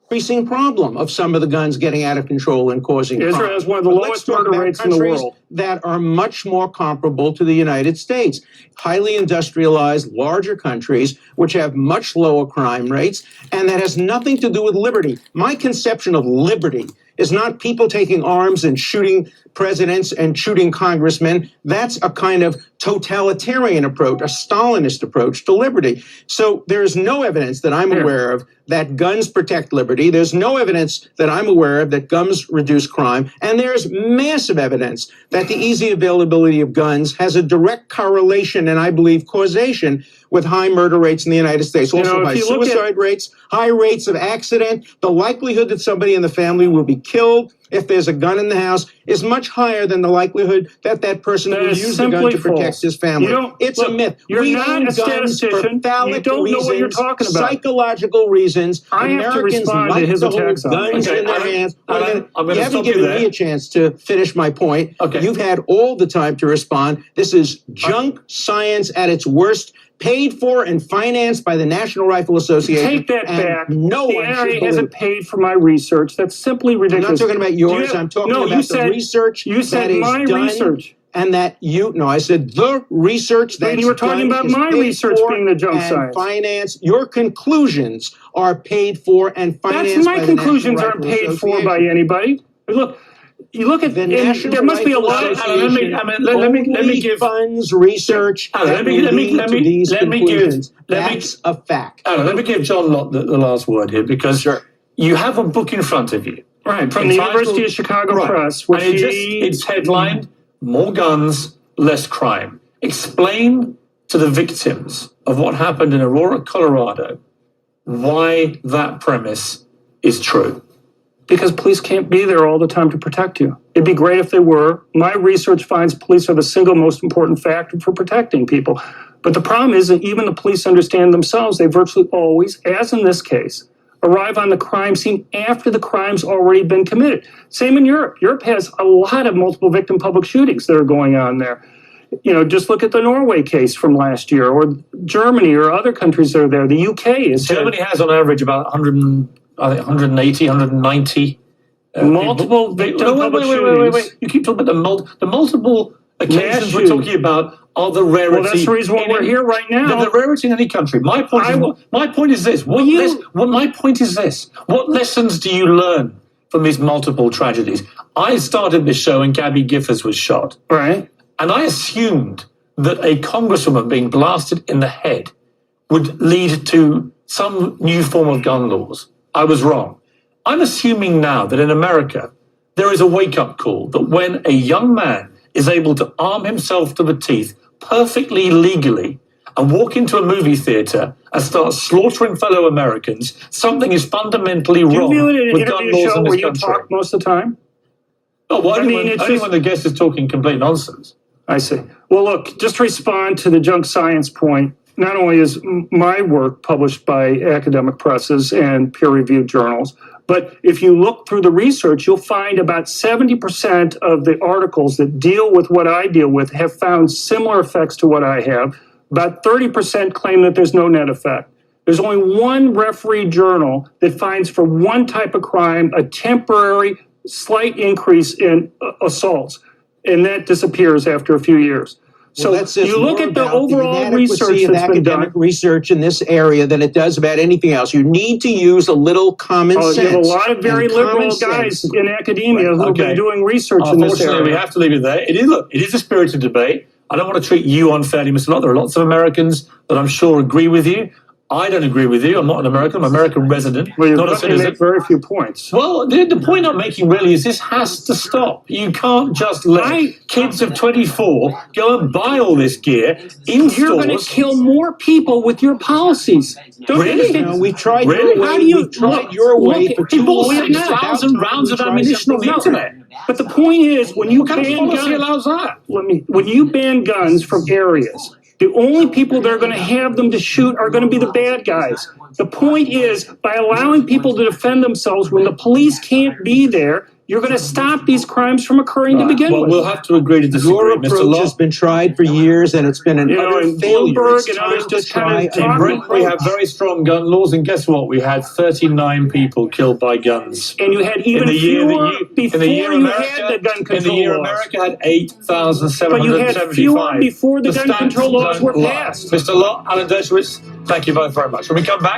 increasing problem of some of the guns getting out of control and causing crime. Israel has one of the lowest murder rates in the world. That are much more comparable to the United States. Highly industrialized, larger countries, which have much lower crime rates, and that has nothing to do with liberty. My conception of liberty is not people taking arms and shooting presidents and shooting congressmen. That's a kind of totalitarian approach, a Stalinist approach to liberty. So there is no evidence that I'm aware of that guns protect liberty. There's no evidence that I'm aware of that guns reduce crime. And there's massive evidence that the easy availability of guns has a direct correlation and I believe causation with high murder rates in the United States. Also high suicide rates, high rates of accident. The likelihood that somebody in the family will be killed if there's a gun in the house is much higher than the likelihood that that person will use the gun to protect his family. It's a myth. You're not a statistician. You don't know what you're talking about. Psychological reasons. I have to respond to his attacks on guns in their hands. You haven't given me a chance to finish my point. You've had all the time to respond. This is junk science at its worst. Paid for and financed by the National Rifle Association. Take that back. No the NRA hasn't paid for my research. That's simply ridiculous. I'm not talking about yours. I'm talking about the research. You said my research. And that I said the research that you were talking about my research being the junk science. Finance. Your conclusions are paid for and financed. That's my conclusions aren't paid for by anybody. Look. You look at the National there must be a lot. Let me give funds research. Let me give. That's a fact. Let me give John Lott the last word here because you have a book in front of you, right, from the University of Chicago Press, which it's headlined "More Guns, Less Crime." Explain to the victims of what happened in Aurora, Colorado, why that premise is true. Because police can't be there all the time to protect you. It'd be great if they were. My research finds police are the single most important factor for protecting people. But the problem is that even the police understand themselves, they virtually always, as in this case, arrive on the crime scene after the crime's already been committed. Same in Europe. Europe has a lot of multiple victim public shootings that are going on there. Just look at the Norway case from last year, or Germany, or other countries that are there. The UK is... Germany has on average about 180, 190. Multiple victim public shootings. Wait. You keep talking about the multiple occasions we're talking about are the rarity. Well, that's the reason why we're here right now. The rarity in any country. My point is this. My point is this. What lessons do you learn from these multiple tragedies? I started this show when Gabby Giffords was shot. Right. And I assumed that a congresswoman being blasted in the head would lead to some new form of gun laws. I was wrong. I'm assuming now that in America, there is a wake-up call that when a young man is able to arm himself to the teeth perfectly legally and walk into a movie theater and start slaughtering fellow Americans, something is fundamentally wrong with gun laws in this country. You talk most of the time? Oh, well, only when the guest is talking complete nonsense. I see. Well, look, just to respond to the junk science point, not only is my work published by academic presses and peer-reviewed journals, but if you look through the research, you'll find about 70% of the articles that deal with what I deal with have found similar effects to what I have. About 30% claim that there's no net effect. There's only one refereed journal that finds for one type of crime a temporary slight increase in assaults, and that disappears after a few years. So you look at the overall research that's been done. Research in this area than it does about anything else. You need to use a little common sense. You have a lot of very liberal guys in academia who have been doing research in this area. Unfortunately, we have to leave it there. It is a spirited debate. I don't want to treat you unfairly, Mr. Lott. There are lots of Americans that I'm sure agree with you. I don't agree with you. I'm not an American. I'm an American resident, not a citizen. Make very few points. Well, the point I'm making really is this has to stop. You can't just let kids of 24 go and buy all this gear in stores. You're going to kill more people with your policies. Really? No, we tried really? Your way. Your way for 2 years. 6,000 rounds of ammunition on the internet. But the point is, when you ban guns, allows that? When you ban guns from areas, the only people that are going to have them to shoot are going to be the bad guys. The point is, by allowing people to defend themselves when the police can't be there, you're going to stop these crimes from occurring to begin Well, with. we'll have to agree to disagree, Your Mr. approach has Lott. been tried for years, and it's been an You know, utter and failure. Bloomberg It's and time others to just kind try of a In talk new Britain, we have approach. very strong gun laws, and guess what? We had 39 people killed by guns. and you had even fewer before you had the gun in the control year laws. America had 8,775. But you had fewer before the gun stats control laws don't were lie. passed. Mr. Lott, Alan Dershowitz, thank you both very much. When we come back.